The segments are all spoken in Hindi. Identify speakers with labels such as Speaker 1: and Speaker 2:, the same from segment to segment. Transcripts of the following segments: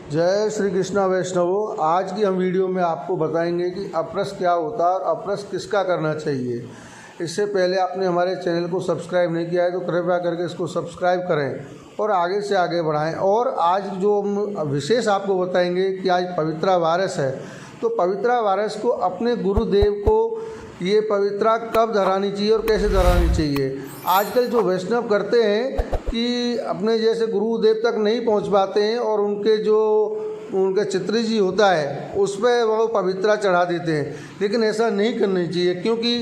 Speaker 1: जय श्री कृष्णा वैष्णवो। आज की हम वीडियो में आपको बताएंगे कि अपरस क्या होता है और अपरस किसका करना चाहिए। इससे पहले आपने हमारे चैनल को सब्सक्राइब नहीं किया है तो कृपया करके इसको सब्सक्राइब करें और आगे से आगे बढ़ाएं। और आज जो हम विशेष आपको बताएंगे कि आज पवित्रा वारस है, तो पवित्रा वारस को अपने गुरुदेव को ये पवित्रा कब धरानी चाहिए और कैसे धरानी चाहिए। आजकल जो वैष्णव करते हैं कि अपने जैसे गुरुदेव तक नहीं पहुंच पाते हैं और उनके चित्री जी होता है उस पर वो पवित्रा चढ़ा देते हैं, लेकिन ऐसा नहीं करना चाहिए। क्योंकि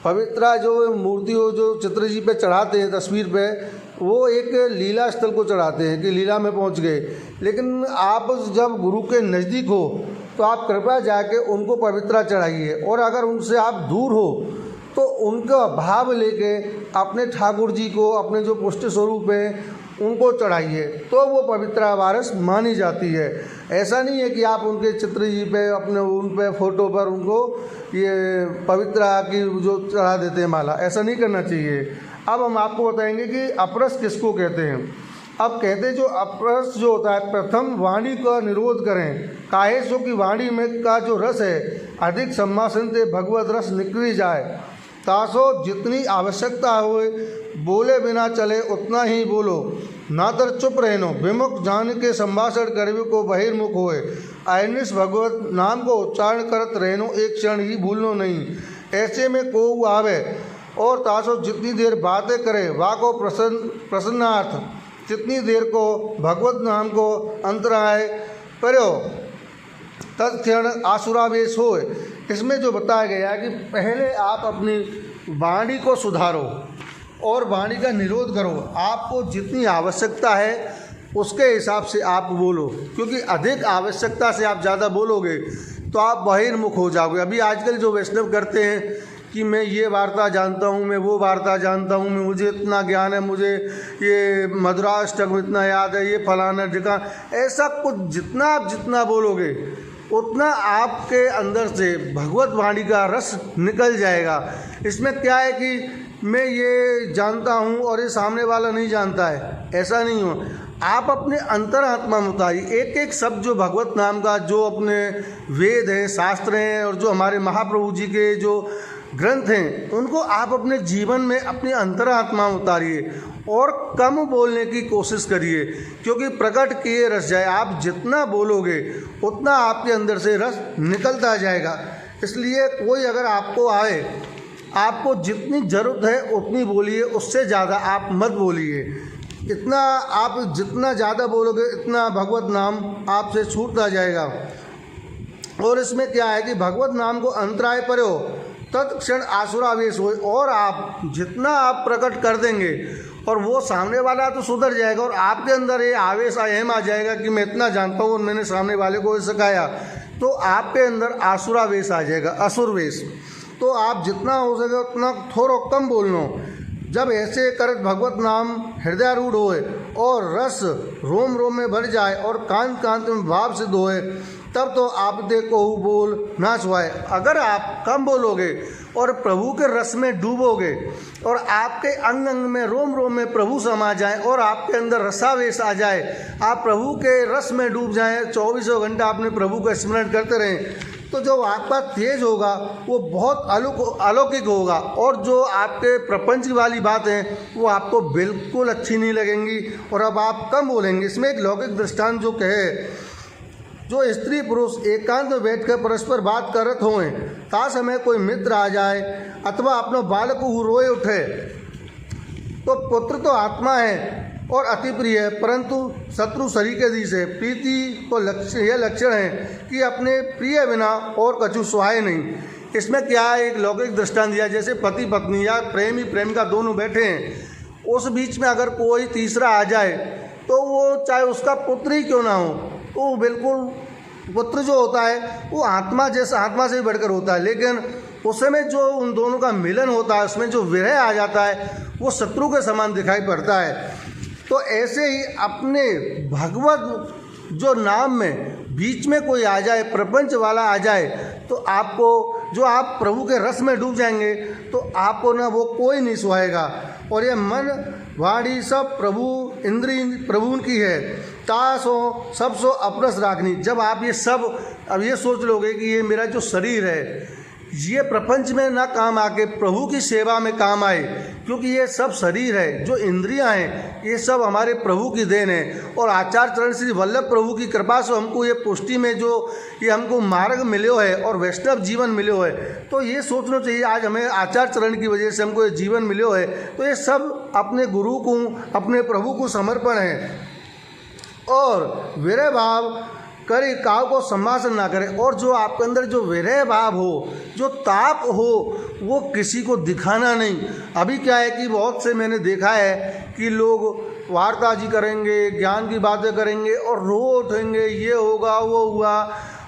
Speaker 1: पवित्रा जो मूर्ति हो जो चित्र जी पे चढ़ाते हैं तस्वीर पे, वो एक लीला स्थल को चढ़ाते हैं कि लीला में पहुंच गए। लेकिन आप जब गुरु के नज़दीक हो तो आप कृपया जाके उनको पवित्रा चढ़ाइए, और अगर उनसे आप दूर हो तो उनका भाव लेके अपने ठाकुर जी को, अपने जो पुष्ट स्वरूप है उनको चढ़ाइए, तो वो पवित्रा वारस मानी जाती है। ऐसा नहीं है कि आप उनके चित्र जी पे, अपने उन पे फोटो पर उनको ये पवित्रा की जो चढ़ा देते हैं माला, ऐसा नहीं करना चाहिए। अब हम आपको बताएंगे कि अपरस किसको कहते हैं। अब कहते जो अपरस जो होता है, प्रथम वाणी का निरोध करें, काहे सो कि वाणी में का जो रस है अधिक सम्मासन से भगवत रस निकली जाए, तासो जितनी आवश्यकता होए बोले बिना चले उतना ही बोलो, ना तर चुप रहनो, विमुख जान के संभाषण करवे को बहिर्मुख होए, अनिस भगवत नाम को उच्चारण करत रहनो, एक क्षण ही भूलनो नहीं, ऐसे में को आवे। और तासो जितनी देर बातें करे वा को प्रसन्नार्थ, जितनी देर को भगवत नाम को अंतराय करो तत्क्षण आसुरावेश हो। इसमें जो बताया गया है कि पहले आप अपनी वाणी को सुधारो और वाणी का निरोध करो। आपको जितनी आवश्यकता है उसके हिसाब से आप बोलो, क्योंकि अधिक आवश्यकता से आप ज़्यादा बोलोगे तो आप बहिर्मुख हो जाओगे। अभी आजकल जो वैष्णव करते हैं कि मैं ये वार्ता जानता हूँ, मैं वो वार्ता जानता हूँ, मुझे इतना ज्ञान है, मुझे ये मधुराष्टक इतना याद है, ये फलाना ढिका, ऐसा कुछ जितना बोलोगे उतना आपके अंदर से भगवत वाणी का रस निकल जाएगा। इसमें क्या है कि मैं ये जानता हूँ और ये सामने वाला नहीं जानता है, ऐसा नहीं हो। आप अपने अंतरात्मा में उतारिए एक एक शब्द जो भगवत नाम का, जो अपने वेद हैं, शास्त्र हैं और जो हमारे महाप्रभु जी के जो ग्रंथ हैं, उनको आप अपने जीवन में अपनी अंतरात्मा में उतारिए और कम बोलने की कोशिश करिए, क्योंकि प्रकट किए रस जाए। आप जितना बोलोगे उतना आपके अंदर से रस निकलता जाएगा। इसलिए कोई अगर आपको आए, आपको जितनी ज़रूरत है उतनी बोलिए, उससे ज़्यादा आप मत बोलिए। इतना आप जितना ज़्यादा बोलोगे इतना भगवत नाम आपसे छूटता जाएगा। और इसमें क्या है कि भगवत नाम को अंतराय परो तत्क्षण आसुरावेश हो, और आप जितना आप प्रकट कर देंगे और वो सामने वाला तो सुधर जाएगा और आपके अंदर ये आवेश अहम आ जाएगा कि मैं इतना जानता हूँ और मैंने सामने वाले को सिखाया, तो आपके अंदर आसुरावेश आ जाएगा, असुरवेश। तो आप जितना हो सके उतना थोड़ा कम बोलना। जब ऐसे करत भगवत नाम हृदयारूढ़ होए और रस रोम रोम में भर जाए और कांत कांत में भाव सिद्ध होए, तब तो आप देखो बोल ना छुआए। अगर आप कम बोलोगे और प्रभु के रस में डूबोगे और आपके अंग अंग में रोम रोम में प्रभु समा जाए और आपके अंदर रसावेश आ जाए, आप प्रभु के रस में डूब जाएं, 24 घंटा आपने प्रभु का स्मरण करते रहें, तो जो आपका तेज होगा वो बहुत अलौकिक होगा। और जो आपके प्रपंच वाली बात है वो आपको बिल्कुल अच्छी नहीं लगेंगी और अब आप कम बोलेंगे। इसमें एक लौकिक दृष्टांत जो कहे, जो स्त्री पुरुष एकांत में बैठकर परस्पर बात करत हों, ता समय कोई मित्र आ जाए अथवा अपना बालक को रोए उठे, तो पुत्र तो आत्मा है और अति प्रिय है, परंतु शत्रु शरीर के दी से प्रीति को यह लक्षण है कि अपने प्रिय बिना और कछु सुहाए नहीं। इसमें क्या है, एक लौकिक दृष्टांत दिया, जैसे पति पत्नी या प्रेमी प्रेमिका दोनों बैठे हैं, उस बीच में अगर कोई तीसरा आ जाए तो वो चाहे उसका पुत्र ही क्यों ना हो, तो बिल्कुल पुत्र जो होता है वो आत्मा जैसा, आत्मा से भी बढ़कर होता है, लेकिन उस समय जो उन दोनों का मिलन होता है उसमें जो विरह आ जाता है वो शत्रु के समान दिखाई पड़ता है। तो ऐसे ही अपने भगवत जो नाम में बीच में कोई आ जाए, प्रपंच वाला आ जाए, तो आपको जो आप प्रभु के रस में डूब जाएंगे तो आपको ना वो कोई नहीं सुहाएगा। और ये मन वाणी सब प्रभु इंद्रिय प्रभु की है, तासो सब सो अपरस राखनी। जब आप ये सब अब ये सोच लोगे कि ये मेरा जो शरीर है ये प्रपंच में ना काम आके प्रभु की सेवा में काम आए, क्योंकि ये सब शरीर है, जो इंद्रियां हैं ये सब हमारे प्रभु की देन है। और आचार्य चरण श्री वल्लभ प्रभु की कृपा से हमको ये पुष्टि में जो ये हमको मार्ग मिलो है और वैष्णव जीवन मिलो है, तो ये सोचना चाहिए आज हमें आचार्य चरण की वजह से हमको ये जीवन मिलो है, तो ये सब अपने गुरु को अपने प्रभु को समर्पण है। और विरह भाव करे काव को संभाषण ना करे। और जो आपके अंदर जो विरह भाव हो, जो ताप हो, वो किसी को दिखाना नहीं। अभी क्या है कि बहुत से मैंने देखा है कि लोग वार्ताजी करेंगे, ज्ञान की बातें करेंगे और रो उठेंगे, ये होगा वो हुआ,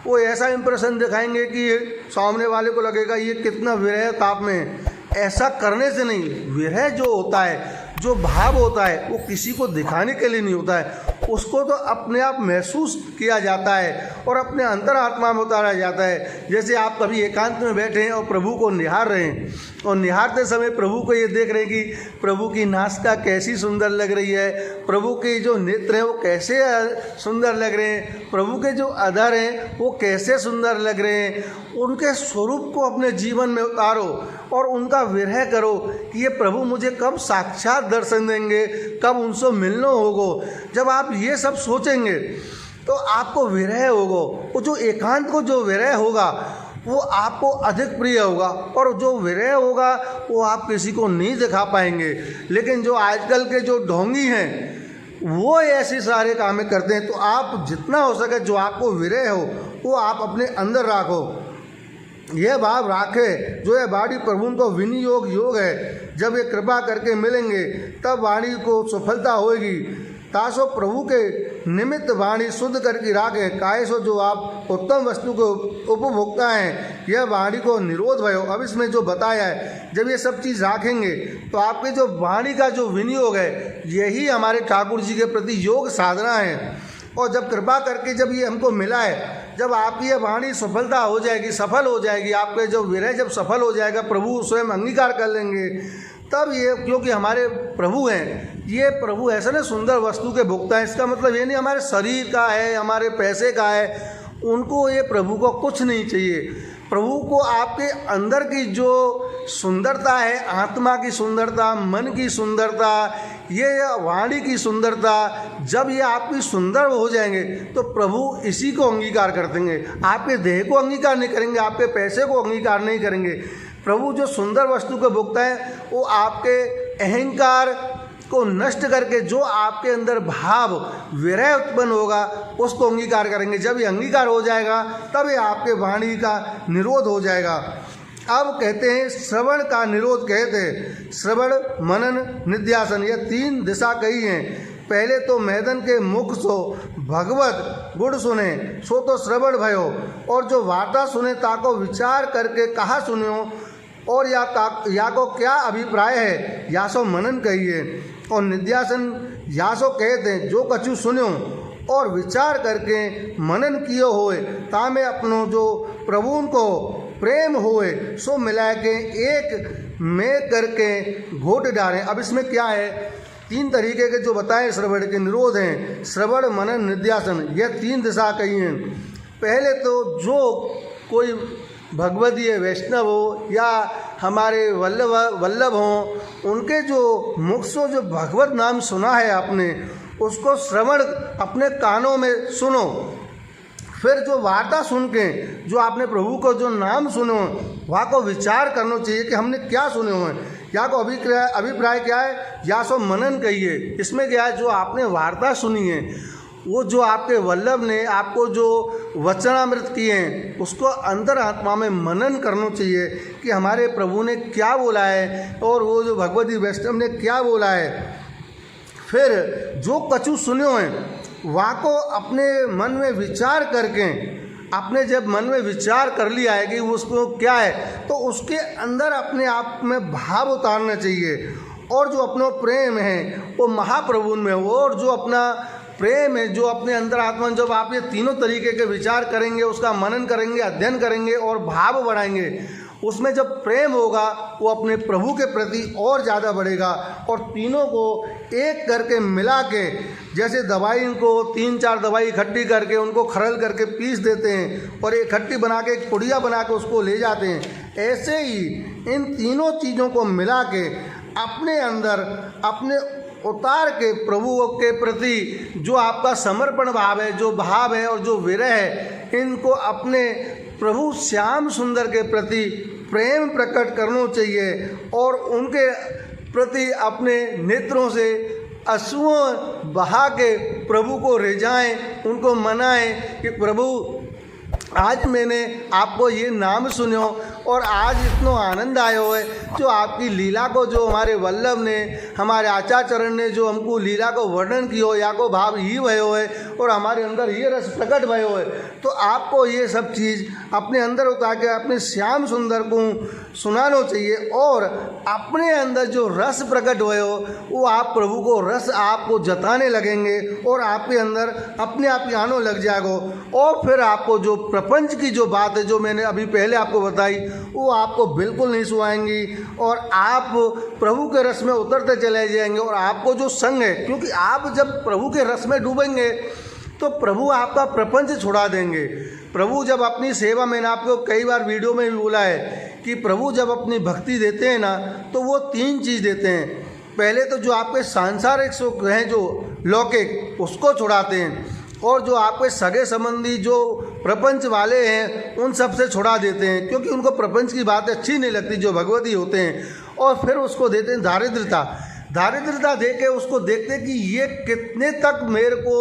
Speaker 1: वो ऐसा इंप्रेशन दिखाएंगे कि सामने वाले को लगेगा ये कितना विरह ताप में। ऐसा करने से नहीं, विरह जो होता है, जो भाव होता है, वो किसी को दिखाने के लिए नहीं होता है, उसको तो अपने आप महसूस किया जाता है और अपने अंतरात्मा में उतारा जाता है। जैसे आप कभी एकांत में बैठे हैं और प्रभु को निहार रहे हैं और निहारते समय प्रभु को ये देख रहे हैं कि प्रभु की नासिका कैसी सुंदर लग रही है, प्रभु के जो नेत्र हैं वो कैसे सुंदर लग रहे हैं, प्रभु के जो अधर हैं वो कैसे सुंदर लग रहे हैं। उनके स्वरूप को अपने जीवन में उतारो और उनका विरह करो कि ये प्रभु मुझे कब साक्षात दर्शन देंगे, कब उनसे मिलना होगा। जब आप ये सब सोचेंगे तो आपको विरह होगा, वो जो एकांत को जो विरह होगा वो आपको अधिक प्रिय होगा, और जो विरह होगा वो आप किसी को नहीं दिखा पाएंगे। लेकिन जो आजकल के जो ढोंगी हैं वो ऐसे सारे काम करते हैं, तो आप जितना हो सके जो आपको विरह हो वो आप अपने अंदर राखो, यह भाव राखे। जो है वाणी प्रभु को विनियोग योग है, जब ये कृपा करके मिलेंगे तब वाणी को सफलता होगी। तासो प्रभु के निमित्त वाणी शुद्ध करके राखे, कायसो जो आप उत्तम वस्तु के उपभोक्ता हैं, यह वाणी को निरोध भयो। अब इसमें जो बताया है, जब ये सब चीज़ राखेंगे तो आपके जो वाणी का जो विनियोग है यही हमारे ठाकुर जी के प्रति योग साधना है। और जब कृपा करके जब ये हमको मिला है, जब आपकी ये वाणी सफलता हो जाएगी, सफल हो जाएगी, आपके जो विरह जब सफल हो जाएगा, प्रभु स्वयं अंगीकार कर लेंगे, तब ये, क्योंकि हमारे प्रभु हैं, ये प्रभु ऐसा ना सुंदर वस्तु के भोक्ता है। इसका मतलब ये नहीं हमारे शरीर का है, हमारे पैसे का है, उनको ये प्रभु को कुछ नहीं चाहिए। प्रभु को आपके अंदर की जो सुंदरता है, आत्मा की सुंदरता, मन की सुंदरता, ये वाणी की सुंदरता, जब ये आपकी सुंदर हो जाएंगे तो प्रभु इसी को अंगीकार कर देंगे। आपके देह को अंगीकार नहीं करेंगे, आपके पैसे को अंगीकार नहीं करेंगे। प्रभु जो सुंदर वस्तु को भोगता है वो आपके अहंकार को नष्ट करके जो आपके अंदर भाव विरह उत्पन्न होगा उसको अंगीकार करेंगे। जब ये अंगीकार हो जाएगा तब ये आपके वाणी का निरोध हो जाएगा। अब कहते हैं श्रवण का निरोध, कहते हैं श्रवण मनन निध्यासन, यह 3 दिशा कही हैं। पहले तो मैदन के मुख सो भगवत गुण सुने सो तो श्रवण भयो, और जो वार्ता सुने ताको विचार करके कहा सुनो, और या को क्या अभिप्राय है या सो मनन कहिए। और निध्यासन या सो कहते हैं जो कछु सुनो और विचार करके मनन कियो होए, तामे अपनो जो प्रभु को प्रेम होए सो मिला के एक में करके घोट डालें। अब इसमें क्या है, 3 तरीके के जो बताए श्रवण के निरोध हैं, श्रवण मनन निध्यासन, यह 3 दिशा कही हैं। पहले तो जो कोई भगवदीय वैष्णव हो या हमारे वल्लभ हों, उनके जो मुख से जो भगवत नाम सुना है आपने, उसको श्रवण अपने कानों में सुनो। फिर जो वार्ता सुन के जो आपने प्रभु को जो नाम सुनो वहाँ को विचार करना चाहिए कि हमने क्या सुने हुए हैं, या को अभिप्राय क्या है, या सो मनन कहिए। इसमें क्या है, जो आपने वार्ता सुनी है, वो जो आपके वल्लभ ने आपको जो वचनामृत किए हैं उसको अंतर आत्मा में मनन करना चाहिए कि हमारे प्रभु ने क्या बोला है और वो जो भगवती वैष्णव ने क्या बोला है। फिर जो कछु सुने हैं वहाँ को अपने मन में विचार करके, आपने जब मन में विचार कर लिया है कि उसको क्या है, तो उसके अंदर अपने आप में भाव उतारना चाहिए। और जो अपना प्रेम है वो महाप्रभु में हो, और जो अपना प्रेम है जो अपने अंदर आत्मा, जब आप ये तीनों तरीके के विचार करेंगे, उसका मनन करेंगे, अध्ययन करेंगे और भाव बढ़ाएंगे, उसमें जब प्रेम होगा वो अपने प्रभु के प्रति और ज़्यादा बढ़ेगा। और तीनों को एक करके मिला के, जैसे दवाई को 3-4 दवाई इकट्ठी करके उनको खरल करके पीस देते हैं और इकट्ठी बना के एक पुड़िया बना के उसको ले जाते हैं, ऐसे ही इन तीनों चीज़ों को मिला के अपने अंदर अपने उतार के प्रभु के प्रति जो आपका समर्पण भाव है, जो भाव है और जो विरह है, इनको अपने प्रभु श्याम सुंदर के प्रति प्रेम प्रकट करना चाहिए और उनके प्रति अपने नेत्रों से अश्रुओं बहा के प्रभु को रिझाएं, उनको मनाएं कि प्रभु आज मैंने आपको ये नाम सुनो और आज इतना आनंद आयो है जो आपकी लीला को, जो हमारे वल्लभ ने, हमारे आचार्यचरण ने जो हमको लीला को वर्णन किया या को भाव ही भयो है और हमारे अंदर ये रस प्रकट भयो है। तो आपको ये सब चीज़ अपने अंदर उतार के अपने श्याम सुंदर को सुनाना चाहिए और अपने अंदर जो रस प्रकट भयो वो आप प्रभु को रस आपको जताने लगेंगे और आपके अंदर अपने आप ही आने लग जाएगा। और फिर आपको जो प्रपंच की जो बात है जो मैंने अभी पहले आपको बताई वो आपको बिल्कुल नहीं सुहाएंगी और आप प्रभु के रस में उतरते चले जाएंगे। और आपको जो संग है, क्योंकि आप जब प्रभु के रस में डूबेंगे तो प्रभु आपका प्रपंच छुड़ा देंगे। प्रभु जब अपनी सेवा, मैंने आपको कई बार वीडियो में भी बोला है कि प्रभु जब अपनी भक्ति देते हैं ना तो वो 3 चीज़ देते हैं। पहले तो जो आपके सांसारिक सुख हैं, जो लौकिक, उसको छुड़ाते हैं और जो आपके सगे संबंधी जो प्रपंच वाले हैं उन सब से छुड़ा देते हैं, क्योंकि उनको प्रपंच की बात अच्छी नहीं लगती जो भगवती होते हैं। और फिर उसको देते हैं दारिद्रता। दारिद्रता दे के उसको देखते हैं कि ये कितने तक मेरे को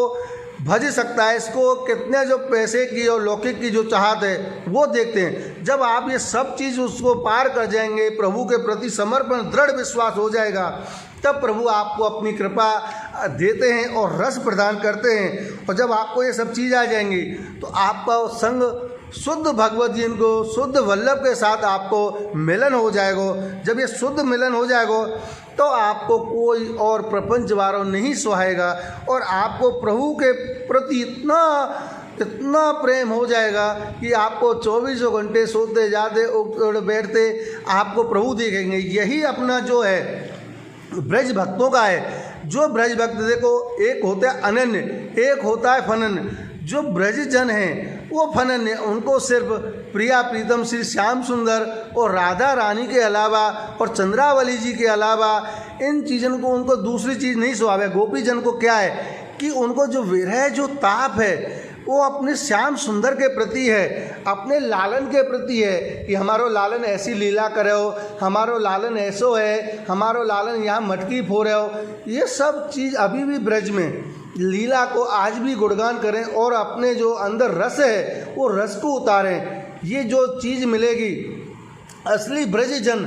Speaker 1: भज सकता है, इसको कितने जो पैसे की और लौकिक की जो चाहत है वो देखते हैं। जब आप ये सब चीज़ उसको पार कर जाएंगे, प्रभु के प्रति समर्पण दृढ़ विश्वास हो जाएगा, तब प्रभु आपको अपनी कृपा देते हैं और रस प्रदान करते हैं। और जब आपको ये सब चीज़ आ जाएंगी तो आपका संग शुद्ध भगवत जी को, शुद्ध वल्लभ के साथ आपको मिलन हो जाएगा। जब ये शुद्ध मिलन हो जाएगा तो आपको कोई और प्रपंच वारों नहीं सुहाएगा और आपको प्रभु के प्रति इतना प्रेम हो जाएगा कि आपको 24 घंटे सोते जाते बैठते आपको प्रभु देखेंगे। यही अपना जो है ब्रज भक्तों का है। जो ब्रज भक्त देखो, एक होता है अनन्य, एक होता है फनन्य। जो ब्रज जन हैं वो फनन्य, उनको सिर्फ प्रिया प्रीतम श्री श्याम सुंदर और राधा रानी के अलावा और चंद्रावली जी के अलावा इन चीज़ों को उनको दूसरी चीज़ नहीं सुहावे। गोपी जन को क्या है कि उनको जो विरह, जो ताप है वो अपने श्याम सुंदर के प्रति है, अपने लालन के प्रति है कि हमारो लालन ऐसी लीला करे हो, हमारो लालन ऐसो है, हमारो लालन यहाँ मटकी फोरे हो। ये सब चीज़ अभी भी ब्रज में लीला को आज भी गुणगान करें और अपने जो अंदर रस है वो रस को उतारें। ये जो चीज़ मिलेगी असली ब्रज जन,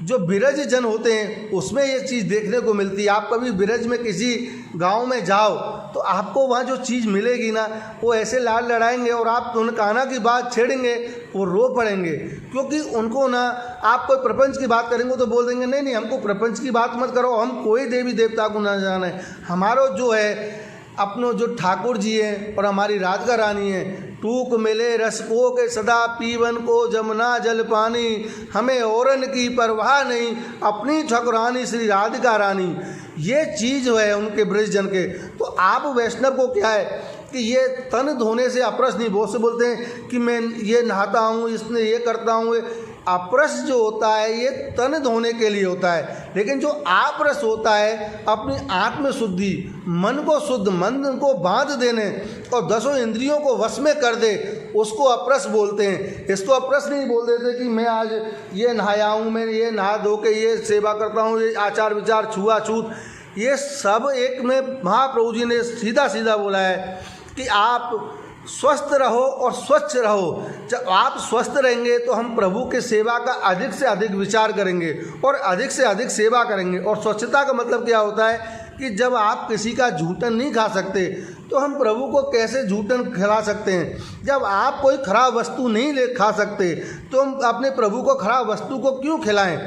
Speaker 1: जो बिरज जन होते हैं उसमें ये चीज़ देखने को मिलती है। आप कभी बिरज में किसी गांव में जाओ तो आपको वहाँ जो चीज़ मिलेगी ना वो ऐसे लाल लड़ाएंगे और आप उन कान्हा की बात छेड़ेंगे वो रो पड़ेंगे, क्योंकि उनको ना आप कोई प्रपंच की बात करेंगे तो बोल देंगे नहीं हमको प्रपंच की बात मत करो, हम कोई देवी देवता को ना जाने, हमारो जो है अपनो जो ठाकुर जी हैं और हमारी राधिका रानी है, टूक मिले रस को के सदा पीवन को जमुना जल पानी, हमें औरन की परवाह नहीं अपनी ठकुरानी श्री राधिका रानी। ये चीज़ है उनके ब्रज जन के। तो आप वैष्णव को क्या है कि ये तन धोने से अप्रस नहीं, बहुत से बोलते हैं कि मैं ये नहाता हूँ, इसने ये करता हूँ। अप्रस जो होता है ये तन धोने के लिए होता है, लेकिन जो आप्रस होता है अपनी आत्म शुद्धि, मन को शुद्ध, मन को बांध देने और 10 इंद्रियों को वश में कर दे, उसको अप्रस बोलते हैं। इसको अप्रस नहीं बोल देते कि मैं आज ये नहाया हूँ, मैं ये नहा धो के ये सेवा करता हूँ, ये आचार विचार छुआछूत, ये सब एक में महाप्रभु जी ने सीधा सीधा बोला है कि आप स्वस्थ रहो और स्वच्छ रहो। जब आप स्वस्थ रहेंगे तो हम प्रभु के सेवा का अधिक से अधिक विचार करेंगे और अधिक से अधिक सेवा करेंगे। और स्वच्छता का मतलब क्या होता है कि जब आप किसी का झूठन नहीं खा सकते तो हम प्रभु को कैसे झूठन खिला सकते हैं। जब आप कोई खराब वस्तु नहीं खा सकते तो हम अपने प्रभु को खराब वस्तु को क्यों खिलाएं।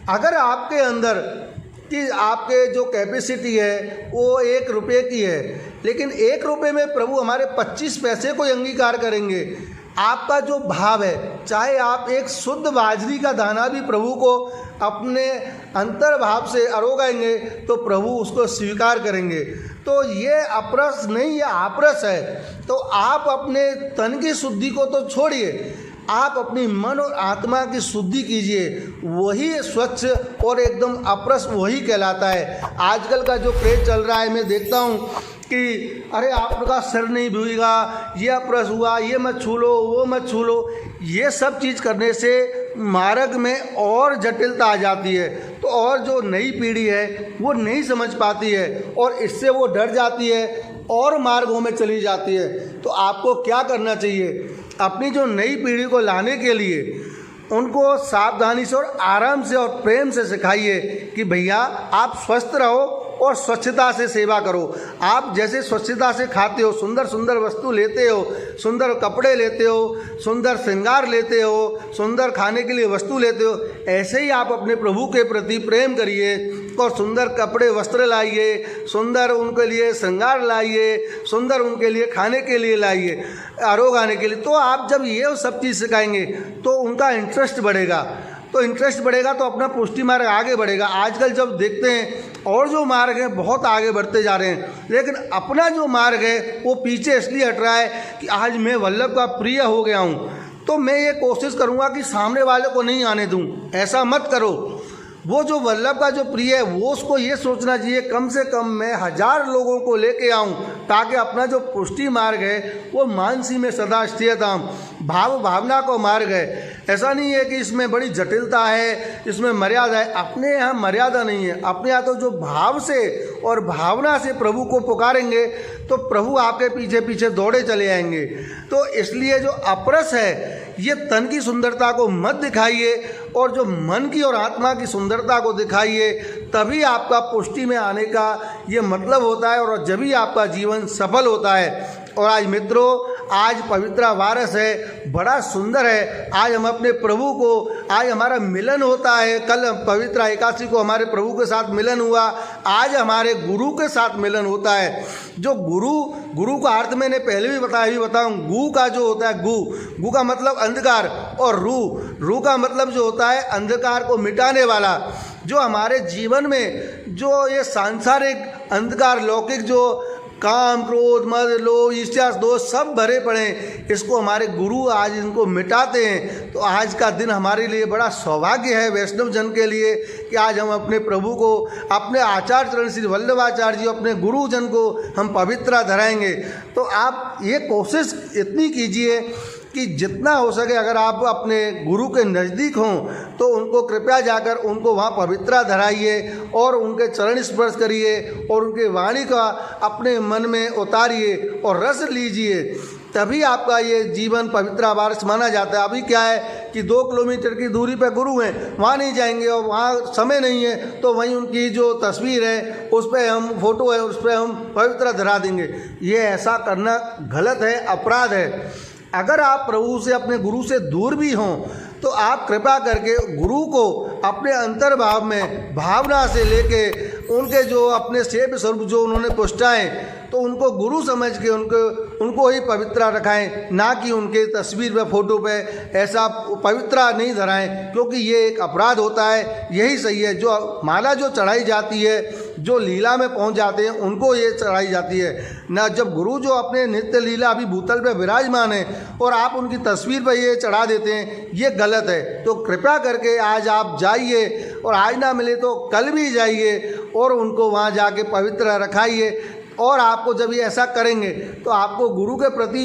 Speaker 1: अगर आपके अंदर कि आपके जो कैपेसिटी है वो 1 रुपये की है, लेकिन 1 रुपये में प्रभु हमारे 25 पैसे को अंगीकार करेंगे, आपका जो भाव है, चाहे आप एक शुद्ध बाजरी का दाना भी प्रभु को अपने अंतर्भाव से अरोगाएंगे तो प्रभु उसको स्वीकार करेंगे। तो ये अपरस नहीं, ये आपरस है। तो आप अपने तन की शुद्धि को तो छोड़िए, आप अपनी मन और आत्मा की शुद्धि कीजिए, वही स्वच्छ और एकदम अपरस वही कहलाता है। आजकल का जो क्रेज चल रहा है, मैं देखता हूँ कि अरे आपका सिर नहीं धोएगा, ये अपरस हुआ, ये मत छू लो, वो मत छू लो। ये सब चीज़ करने से मार्ग में और जटिलता आ जाती है। तो और जो नई पीढ़ी है वो नहीं समझ पाती है और इससे वो डर जाती है और मार्गों में चली जाती है। तो आपको क्या करना चाहिए, अपनी जो नई पीढ़ी को लाने के लिए उनको सावधानी से और आराम से और प्रेम से सिखाइए कि भैया आप स्वस्थ रहो और स्वच्छता से सेवा करो। आप जैसे स्वच्छता से खाते हो, सुंदर सुंदर वस्तु लेते हो, सुंदर कपड़े लेते हो, सुंदर श्रृंगार लेते हो, सुंदर खाने के लिए वस्तु लेते हो, ऐसे ही आप अपने प्रभु के प्रति प्रेम करिए और सुंदर कपड़े वस्त्र लाइए, सुंदर उनके लिए श्रृंगार लाइए, सुंदर उनके लिए खाने के लिए लाइए, आरोग आने के लिए। तो आप जब ये सब चीज़ सिखाएंगे तो उनका इंटरेस्ट बढ़ेगा, तो इंटरेस्ट बढ़ेगा तो अपना पुष्टि मार्ग आगे बढ़ेगा। आजकल जब देखते हैं और जो मार्ग है बहुत आगे बढ़ते जा रहे हैं, लेकिन अपना जो मार्ग है वो पीछे इसलिए हट रहा है कि आज मैं वल्लभ का प्रिय हो गया हूँ, तो मैं ये कोशिश करूँगा कि सामने वाले को नहीं आने दूँ। ऐसा मत करो। वो जो वल्लभ का जो प्रिय है वो उसको ये सोचना चाहिए कम से कम मैं 1000 लोगों को लेके आऊं, ताकि अपना जो पुष्टि मार्ग है वो मानसी में सदा स्थिरता, भाव भावना को मार्ग है। ऐसा नहीं है कि इसमें बड़ी जटिलता है, इसमें मर्यादा है। अपने यहाँ मर्यादा नहीं है, अपने यहाँ तो जो भाव से और भावना से प्रभु को पुकारेंगे तो प्रभु आपके पीछे पीछे दौड़े चले आएंगे। तो इसलिए जो अपरस है ये तन की सुंदरता को मत दिखाइए और जो मन की और आत्मा की सुंदरता को दिखाइए, तभी आपका पुष्टि में आने का ये मतलब होता है और जब ही आपका जीवन सफल होता है। और आज मित्रों, आज पवित्रा वारस है, बड़ा सुंदर है। आज हम अपने प्रभु को, आज हमारा मिलन होता है। कल पवित्रा एकादशी को हमारे प्रभु के साथ मिलन हुआ, आज हमारे गुरु के साथ मिलन होता है। जो गुरु का अर्थ मैंने पहले भी बताया, भी बताऊँ। गु का जो होता है, गु का मतलब अंधकार, और रू का मतलब जो होता है अंधकार को मिटाने वाला। जो हमारे जीवन में जो ये सांसारिक अंधकार, लौकिक जो काम, क्रोध, मद, लोभ, ईर्ष्या, दोष सब भरे पड़े, इसको हमारे गुरु आज इनको मिटाते हैं। तो आज का दिन हमारे लिए बड़ा सौभाग्य है वैष्णव जन के लिए कि आज हम अपने प्रभु को, अपने आचार्य चरण श्री वल्लभाचार्य जी, अपने गुरु जन को हम पवित्रा धराएंगे। तो आप ये कोशिश इतनी कीजिए कि जितना हो सके अगर आप अपने गुरु के नज़दीक हों तो उनको कृपया जाकर उनको वहाँ पवित्रा धराइए और उनके चरण स्पर्श करिए और उनके वाणी का अपने मन में उतारिए और रस लीजिए, तभी आपका ये जीवन पवित्रा वारस माना जाता है। अभी क्या है कि 2 किलोमीटर की दूरी पर गुरु हैं, वहाँ नहीं जाएंगे और वहाँ समय नहीं है, तो वहीं उनकी जो तस्वीर है उस पर हम, फोटो है उस पर हम पवित्रा धरा देंगे। ये ऐसा करना गलत है, अपराध है। अगर आप प्रभु से, अपने गुरु से दूर भी हों तो आप कृपा करके गुरु को अपने अंतर्भाव में भावना से लेके उनके जो अपने सेव्य स्वरूप जो उन्होंने पुष्टाएं, तो उनको गुरु समझ के उनको ही पवित्रा रखाएं, ना कि उनके तस्वीर पे, फोटो पे ऐसा पवित्रा नहीं धराएं, क्योंकि ये एक अपराध होता है। यही सही है। जो माला जो चढ़ाई जाती है, जो लीला में पहुंच जाते हैं उनको ये चढ़ाई जाती है ना। जब गुरु जो अपने नित्य लीला अभी भूतल पे विराजमान है और आप उनकी तस्वीर पर ये चढ़ा देते हैं, ये गलत है। तो कृपया करके आज आप जाइए और आज ना मिले तो कल भी जाइए और उनको वहाँ जाके पवित्र रखाइए। और आपको जब ये ऐसा करेंगे तो आपको गुरु के प्रति